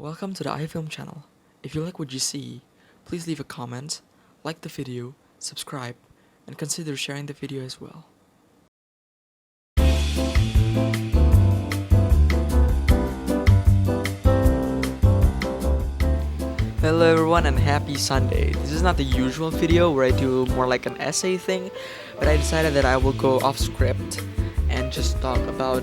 Welcome to the iFilm channel. If you like what you see, please leave a comment, like the video, subscribe, and consider sharing the video as well. Hello everyone and happy Sunday. This is not the usual video where I do more like an essay thing, but I decided that I will go off script and just talk about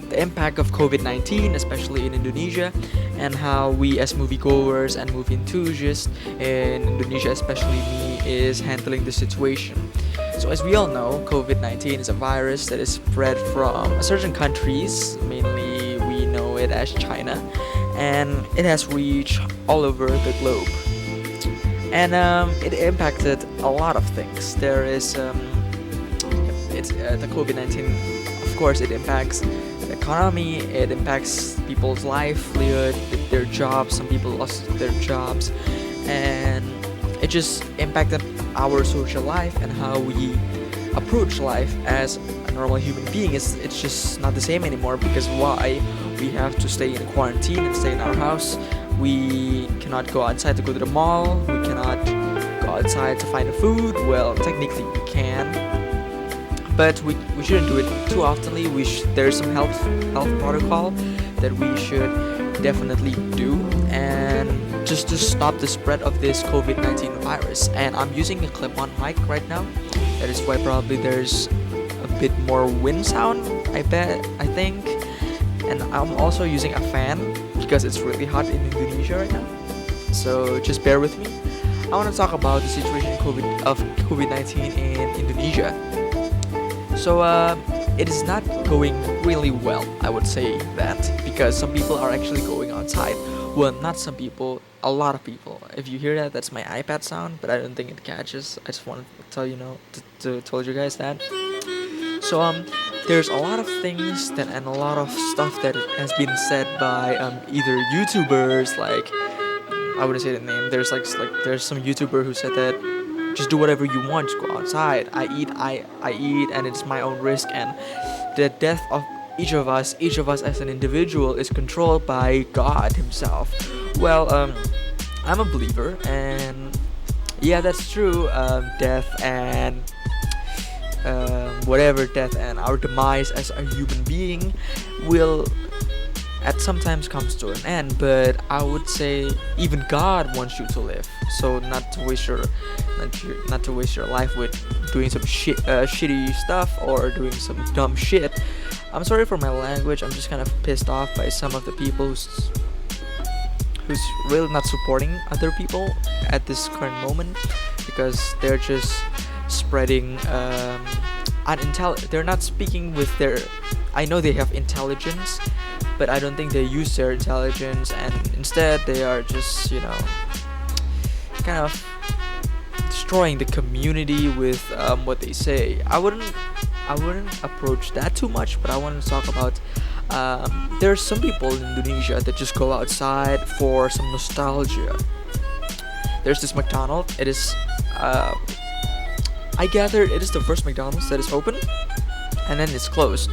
the impact of COVID-19, especially in Indonesia, and how we as moviegoers and movie enthusiasts in Indonesia, especially me, is handling the situation. So as we all know, COVID-19 is a virus that is spread from certain countries, mainly we know it as China, and it has reached all over the globe. And it impacted a lot of things. There is the COVID-19, of course, it impacts the economy, it impacts people's livelihood, their jobs. Some people lost their jobs, and it just impacted our social life and how we approach life as a normal human being. It's just not the same anymore, because why? We have to stay in quarantine and stay in our house. We cannot go outside to go to the mall. We cannot go outside to find food. Well, technically we can, but we shouldn't do it too oftenly. There's some health protocol that we should definitely do, and just to stop the spread of this COVID-19 virus. And I'm using a clip-on mic right now. That is why probably there's a bit more wind sound, I think. And I'm also using a fan because it's really hot in Indonesia right now. So just bear with me. I want to talk about the situation of COVID-19 in Indonesia. So it is not going really well, I would say that, because some people are actually going outside. Well, not some people, a lot of people. If you hear that, that's my iPad sound, but I don't think it catches. I just want to tell you told you guys that. So there's a lot of things and a lot of stuff that has been said by either YouTubers, like I wouldn't say the name. There's some YouTuber who said that just do whatever you want, just go outside. I eat, and it's my own risk, and the death of each of us as an individual is controlled by God himself. Well, I'm a believer, and yeah, that's true. Death and death and our demise as a human being will at sometimes comes to an end, but I would say even God wants you to live, so not to waste your life with doing some shitty stuff or doing some dumb shit. I'm sorry for my language. I'm just kind of pissed off by some of the people who's really not supporting other people at this current moment, because they're just spreading they're not speaking with their, I know they have intelligence, but I don't think they use their intelligence, and instead they are just kind of destroying the community with what they say. I wouldn't approach that too much, but I want to talk about there are some people in Indonesia that just go outside for some nostalgia. There's this McDonald's. It is I gather it is the first McDonald's that is open, and then it's closed.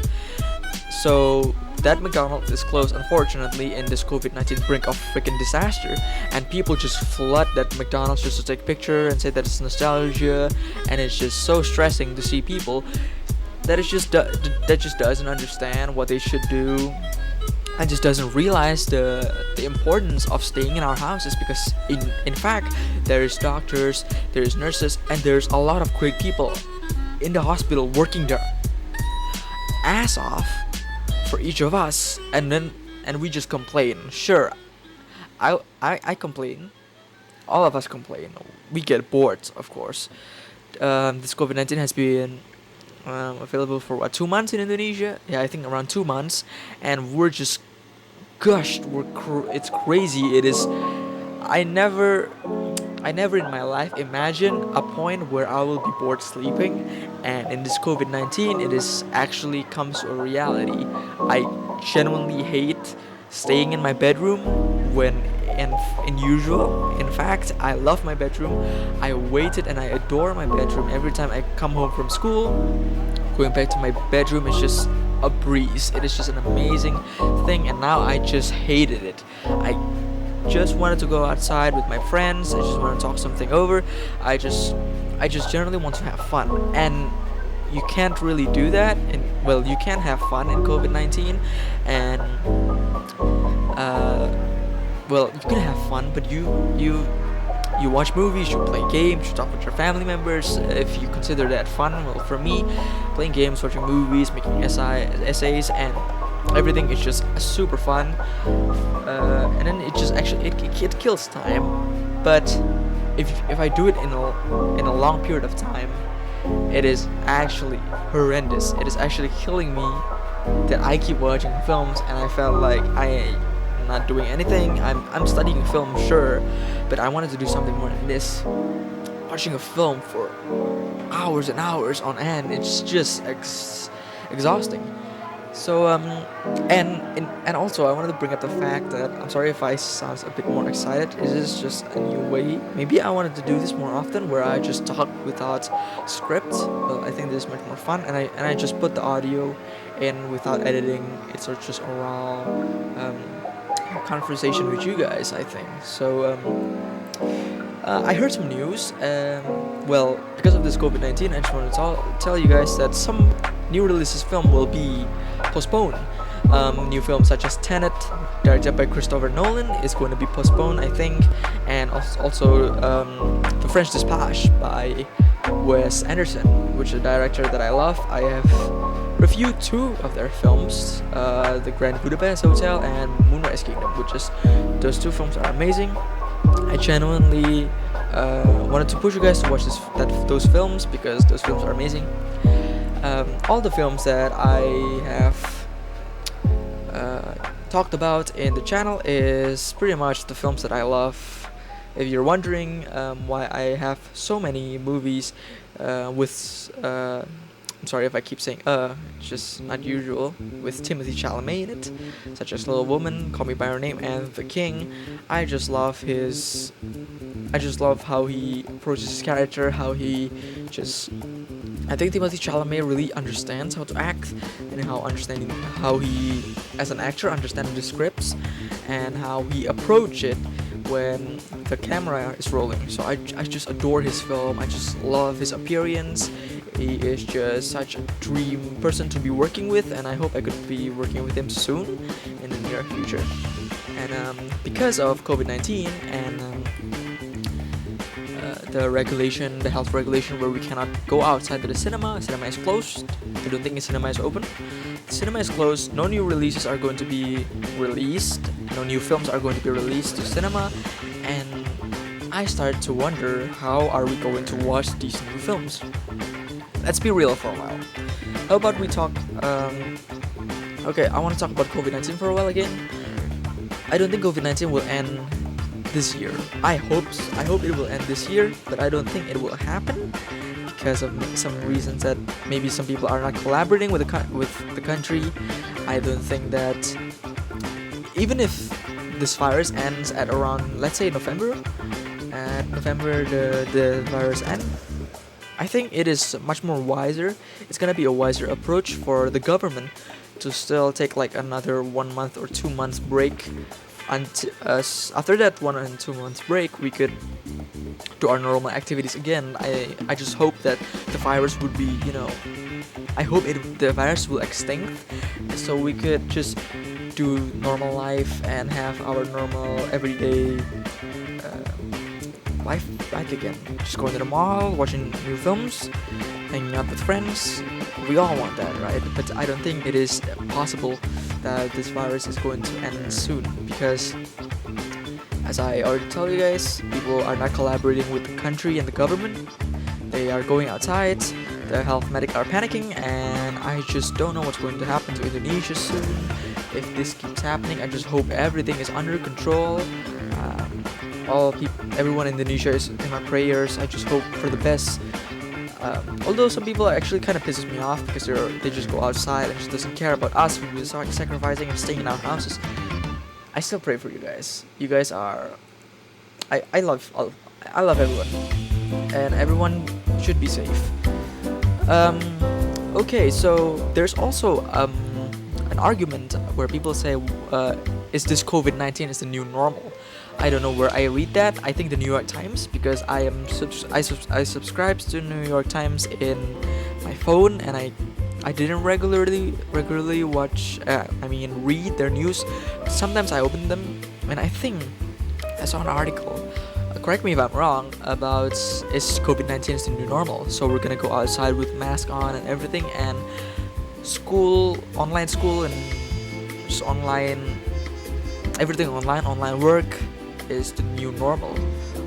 So that McDonald's is closed, unfortunately, in this COVID-19 brink of freaking disaster, and people just flood that McDonald's just to take picture and say that it's nostalgia, and it's just so stressing to see people that just doesn't understand what they should do, and just doesn't realize the importance of staying in our houses, because in fact there's doctors, there's nurses, and there's a lot of great people in the hospital working their ass off for each of us, and we just complain. Sure, I complain, all of us complain, we get bored, of course. This COVID-19 has been available for 2 months in Indonesia. Yeah, I think around 2 months, and we're just gushed. It's crazy. It is. I never in my life imagine a point where I will be bored sleeping, and in this COVID-19 it is actually comes to a reality. I genuinely hate staying in my bedroom when in usual. In fact, I love my bedroom. I waited and I adore my bedroom. Every time I come home from school, going back to my bedroom is just a breeze. It is just an amazing thing, and now I just hated it. I just wanted to go outside with my friends. I just want to talk something over. I just generally want to have fun, and you can't really do that. And well, you can have fun in COVID-19, and uh, well, you can have fun, but you watch movies, you play games, you talk with your family members. If you consider that fun, well, for me, playing games, watching movies, making essays, and everything is just super fun. And then it just actually it kills time. But if I do it in a long period of time, it is actually horrendous. It is actually killing me that I keep watching films, and I felt like I am not doing anything. I'm studying film, sure, but I wanted to do something more than this. Watching a film for hours and hours on end, it's just exhausting. So and also I wanted to bring up the fact that I'm sorry if I sound a bit more excited. This is just a new way. Maybe I wanted to do this more often, where I just talk without script. Well, I think this is much more fun, and I just put the audio in without editing. It's just a raw conversation with you guys, I think. So I heard some news. Well, because of this COVID-19, I just want to tell you guys that some new releases film will be postponed. New films such as Tenet, directed by Christopher Nolan, is going to be postponed, I think, and also The French Dispatch by Wes Anderson, which is a director that I love. I have reviewed two of their films, The Grand Budapest Hotel and Moonrise Kingdom, which is those two films are amazing. I genuinely wanted to push you guys to watch those films because those films are amazing. All the films that I have talked about in the channel is pretty much the films that I love. If you're wondering why I have so many movies with I'm sorry if I keep saying it's just not usual, with Timothée Chalamet in it, such as Little Woman, Call Me by Your Name, and The King. I just love how he approaches his character, how he just I think Timothée Chalamet really understands how to act, and how he as an actor understands the scripts and how he approach it when the camera is rolling. So I just adore his film. I just love his appearance. He is just such a dream person to be working with, and I hope I could be working with him soon in the near future. And because of COVID-19 and the health regulation where we cannot go outside to the cinema is closed. I don't think the cinema is open. The cinema is closed. No new releases are going to be released. No new films are going to be released to cinema, and I started to wonder, how are we going to watch these new films? Let's be real for a while. How about we talk? Okay, I want to talk about COVID-19 for a while again. I don't think COVID-19 will end this year. I hope it will end this year, but I don't think it will happen because of some reasons that maybe some people are not collaborating with the country. I don't think that even if this virus ends at around, let's say, November, the virus ends, I think it is much more wiser. It's gonna be a wiser approach for the government to still take like another 1 month or 2 months break. And after that 1 and 2 months break, we could do our normal activities again. I just hope that the virus would be, I hope the virus will extinct, so we could just do normal life and have our normal everyday life back again. Just going to the mall, watching new films, hanging out with friends. We all want that, right? But I don't think it is possible that this virus is going to end soon, because as I already told you guys, people are not collaborating with the country and the government. They are going outside, the health medics are panicking, and I just don't know what's going to happen to Indonesia soon. If this keeps happening, I just hope everything is under control. Everyone in Indonesia is in my prayers. I just hope for the best. Although some people actually kind of pisses me off because they just go outside and just doesn't care about us who is sacrificing and staying in our houses. I still pray for you guys. You guys are, I love everyone, and everyone should be safe. Okay, so there's also an argument where people say, "Is this COVID-19 is the new normal?" I don't know where I read that. I think the New York Times, because I subscribe to New York Times in my phone, and I didn't regularly watch. Read their news. Sometimes I open them, and I think I saw an article. Correct me if I'm wrong, about is COVID-19 is the new normal. So we're gonna go outside with mask on and everything, and online school, and just everything online work is the new normal.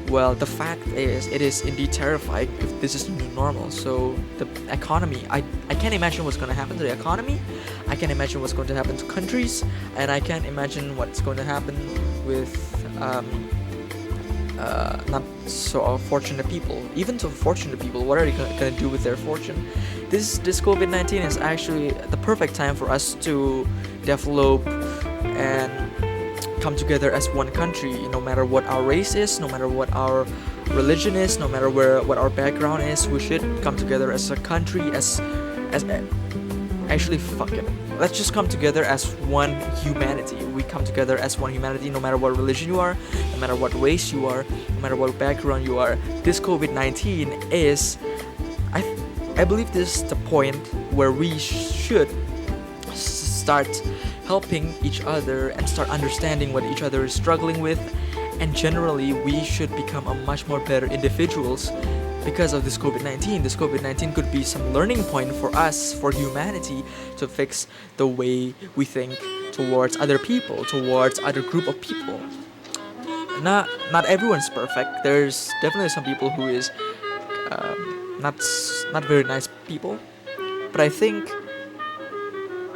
Well, the fact is, it is indeed terrifying if this is the new normal. So the economy, I can't imagine what's going to happen to the economy. I can't imagine what's going to happen to countries, and I can't imagine what's going to happen with not so fortunate people. Even to fortunate people, what are they going to do with their fortune? This COVID-19 is actually the perfect time for us to develop and come together as one country. No matter what our race is, no matter what our religion is, no matter what our background is, we should come together as a country. Actually, fuck it, let's just come together as one humanity. We come together as one humanity, no matter what religion you are, no matter what race you are, no matter what background you are. This COVID-19 is, I believe this is the point where we should start helping each other and start understanding what each other is struggling with, and generally we should become a much more better individuals because of this COVID-19. This COVID-19 could be some learning point for us, for humanity, to fix the way we think towards other people, towards other group of people. Not everyone's perfect. There's definitely some people who is not very nice people, but I think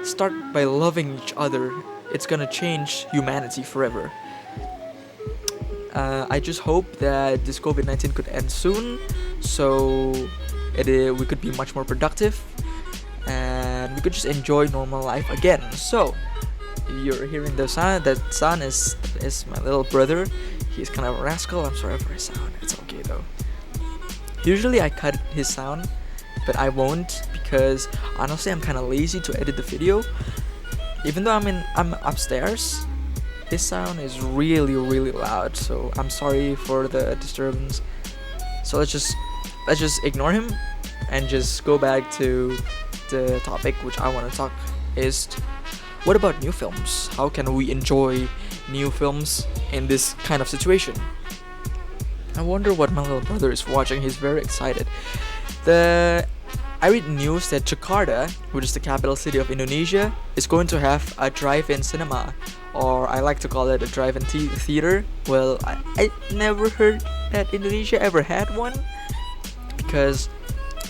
start by loving each other. It's gonna change humanity forever. I just hope that this COVID-19 could end soon, so we could be much more productive, and we could just enjoy normal life again. So, if you're hearing the sound, that sound is my little brother. He's kind of a rascal. I'm sorry for his sound. It's okay though. Usually I cut his sound, but I won't, because honestly I'm kind of lazy to edit the video. Even though I'm upstairs, his sound is really loud, so I'm sorry for the disturbance. So let's just ignore him and just go back to the topic which I want to talk is, what about new films? How can we enjoy new films in this kind of situation? I wonder what my little brother is watching. He's very excited. I read news that Jakarta, which is the capital city of Indonesia, is going to have a drive-in cinema, or I like to call it a drive-in theater. Well, I never heard that Indonesia ever had one, because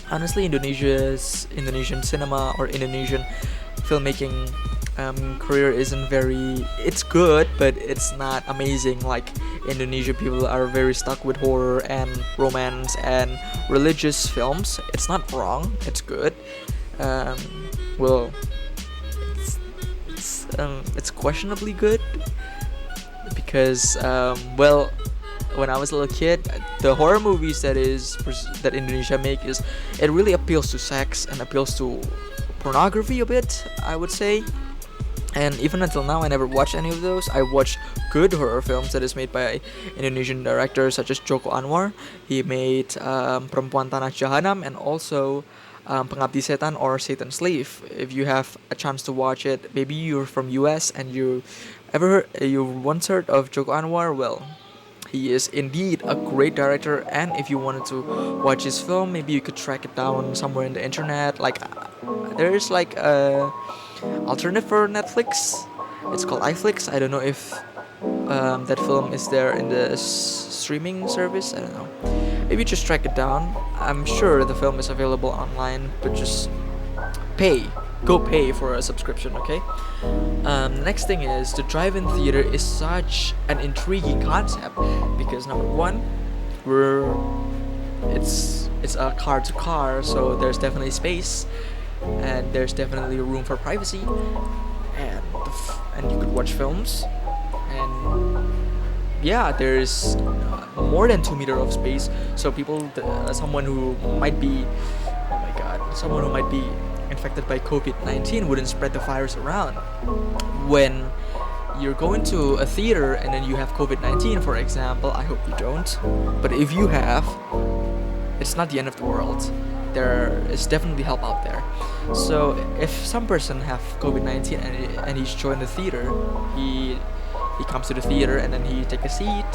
honestly Indonesian cinema or Indonesian filmmaking career isn't very, it's good, but it's not amazing. Like Indonesian people are very stuck with horror and romance and religious films. It's not wrong, it's good. Well, it's questionably good, because when I was a little kid, the horror movies that Indonesia make it really appeals to sex and appeals to pornography a bit, I would say. And even until now, I never watched any of those. I watched good horror films that is made by Indonesian directors such as Joko Anwar. He made Perempuan Tanah Jahanam, and also Pengabdi Setan or Satan's Slave. If you have a chance to watch it, maybe you're from US and you once heard of Joko Anwar, well, he is indeed a great director. And if you wanted to watch his film, maybe you could track it down somewhere in the internet. Like there's like a alternative for Netflix. It's called iFlix. I don't know if that film is there in the streaming service. I don't know. Maybe just track it down. I'm sure the film is available online, but just go pay for a subscription, okay? Next thing is, the drive-in theater is such an intriguing concept, because number one, it's a car to car, so there's definitely space, and there's definitely room for privacy, and you could watch films, and yeah, there's more than 2 meters of space, so someone who might be infected by COVID-19 wouldn't spread the virus around. When you're going to a theater and then you have COVID-19, for example, I hope you don't, but if you have, it's not the end of the world. There is definitely help out there. So if some person have COVID-19 and he's joined the theater, he comes to the theater and then he take a seat,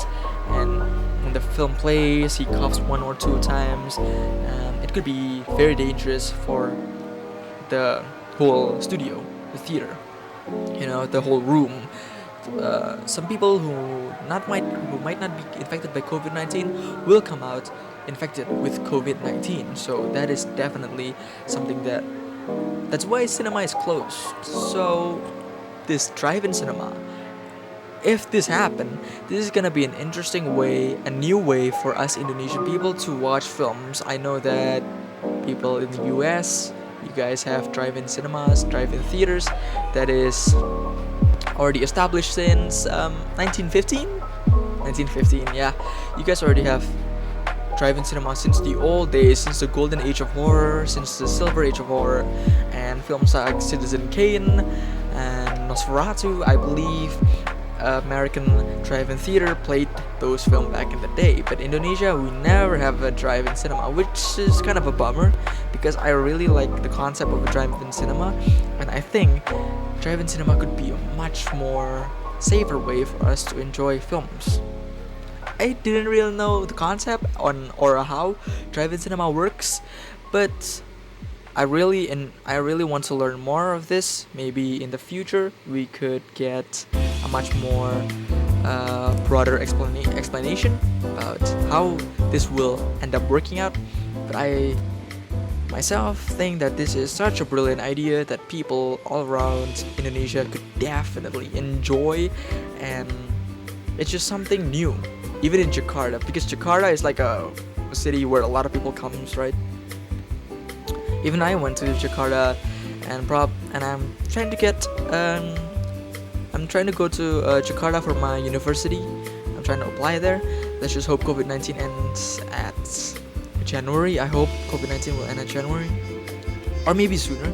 and when the film plays, he coughs 1 or 2 times, and it could be very dangerous for the whole studio, the theater, the whole room. Some people who might not be infected by COVID-19 will come out infected with COVID-19. So that is definitely something that's why cinema is closed. So this drive-in cinema, if this happen, this is gonna be an interesting way, a new way for us Indonesian people to watch films. I know that people in the US, you guys have drive-in cinemas, drive-in theaters, that is already established since 1915. Yeah, you guys already have drive-in cinema since the old days, since the golden age of horror, since the silver age of horror, and films like Citizen Kane and Nosferatu, I believe. American drive-in theater played those films back in the day, but Indonesia, we never have a drive-in cinema, which is kind of a bummer, because I really like the concept of a drive-in cinema, and I think drive-in cinema could be a much more safer way for us to enjoy films. I didn't really know the concept or how drive-in cinema works, but I really want to learn more of this. Maybe in the future we could get a much more broader explanation about how this will end up working out. But I myself think that this is such a brilliant idea that people all around Indonesia could definitely enjoy, and it's just something new, even in Jakarta, because Jakarta is like a city where a lot of people comes, right? Even I went to Jakarta, and I'm trying to go to Jakarta for my university. I'm trying to apply there. Let's just hope COVID-19 ends at January. I hope COVID-19 will end at January, or maybe sooner.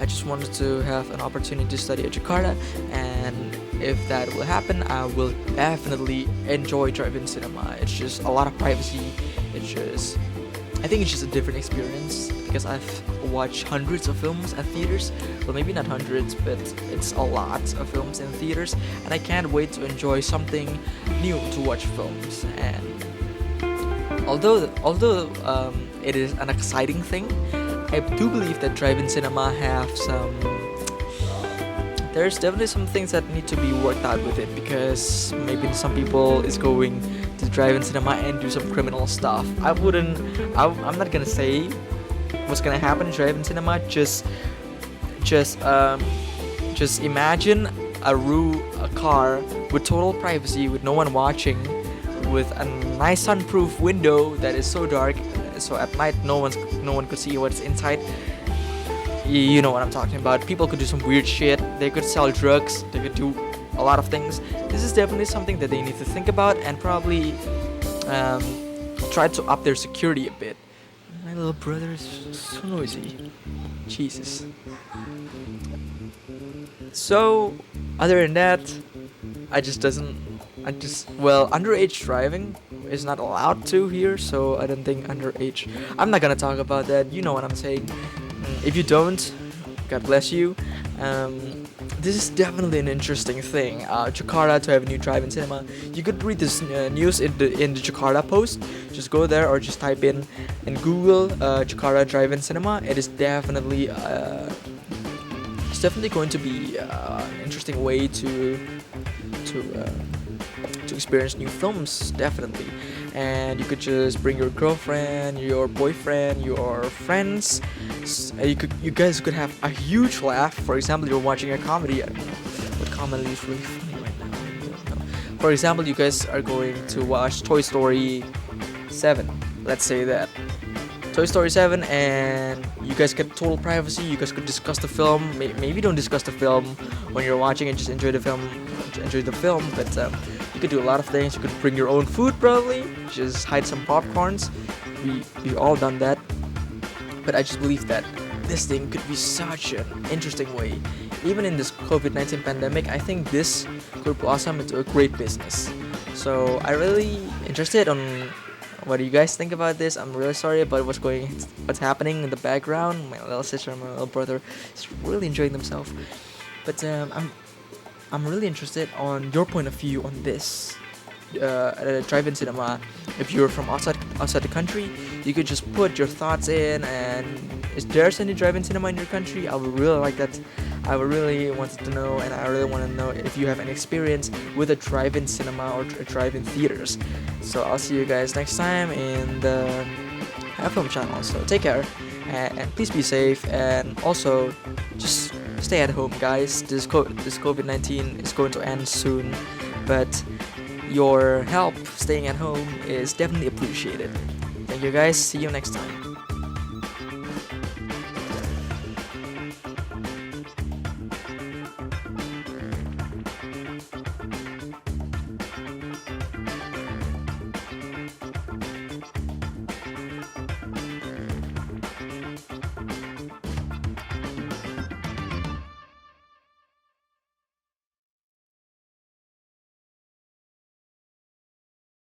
I just wanted to have an opportunity to study at Jakarta, and if that will happen, I will definitely enjoy drive-in cinema. It's just a lot of privacy. I think it's just a different experience, because I've watched hundreds of films at theaters. Well, maybe not hundreds, but it's a lot of films in theaters, and I can't wait to enjoy something new to watch films. And although it is an exciting thing, I do believe that drive-in cinema have there's definitely some things that need to be worked out with it, because maybe some people is going to drive-in cinema and do some criminal stuff. I'm not gonna say what's gonna happen in drive-in cinema. Just imagine a car with total privacy, with no one watching, with a nice sunproof window that is so dark, so at night no one could see what's inside. You know what I'm talking about. People could do some weird shit. They could sell drugs. They could do a lot of things. This is definitely something that they need to think about, and probably try to up their security a bit. My little brother is so noisy. Jesus. So, other than that, underage driving is not allowed to here, so I don't think underage. I'm not gonna talk about that. You know what I'm saying. If you don't, God bless you. This is definitely an interesting thing. Jakarta to have a new drive-in cinema. You could read this news in the Jakarta Post. Just go there or just type in Google Jakarta drive-in cinema. It is definitely going to be an interesting way to experience new films, definitely. And you could just bring your girlfriend, your boyfriend, your friends. You guys could have a huge laugh. For example, you're watching a comedy. What comedy is really funny right now? I don't know. For example, you guys are going to watch Toy Story 7. Let's say that. Toy Story 7, and you guys get total privacy. You guys could discuss the film. Maybe don't discuss the film when you're watching and just enjoy the film. But you could do a lot of things. You could bring your own food, probably. Just hide some popcorns. We all done that. But I just believe that this thing could be such an interesting way. Even in this COVID-19 pandemic, I think this could blossom into a great business. So I really interested on what do you guys think about this. I'm really sorry about what's happening in the background. My little sister and my little brother is really enjoying themselves. But I'm really interested on your point of view on this. Drive-in cinema. If you're from outside the country, you could just put your thoughts in. And is there's any drive-in cinema in your country? I would really like that. I would really wanted to know, and I really want to know if you have any experience with a drive-in cinema or drive-in theaters. So I'll see you guys next time in the iFilm channel. So take care, and please be safe, and also just stay at home, guys. This COVID-19 is going to end soon, but your help staying at home is definitely appreciated. Thank you, guys. See you next time.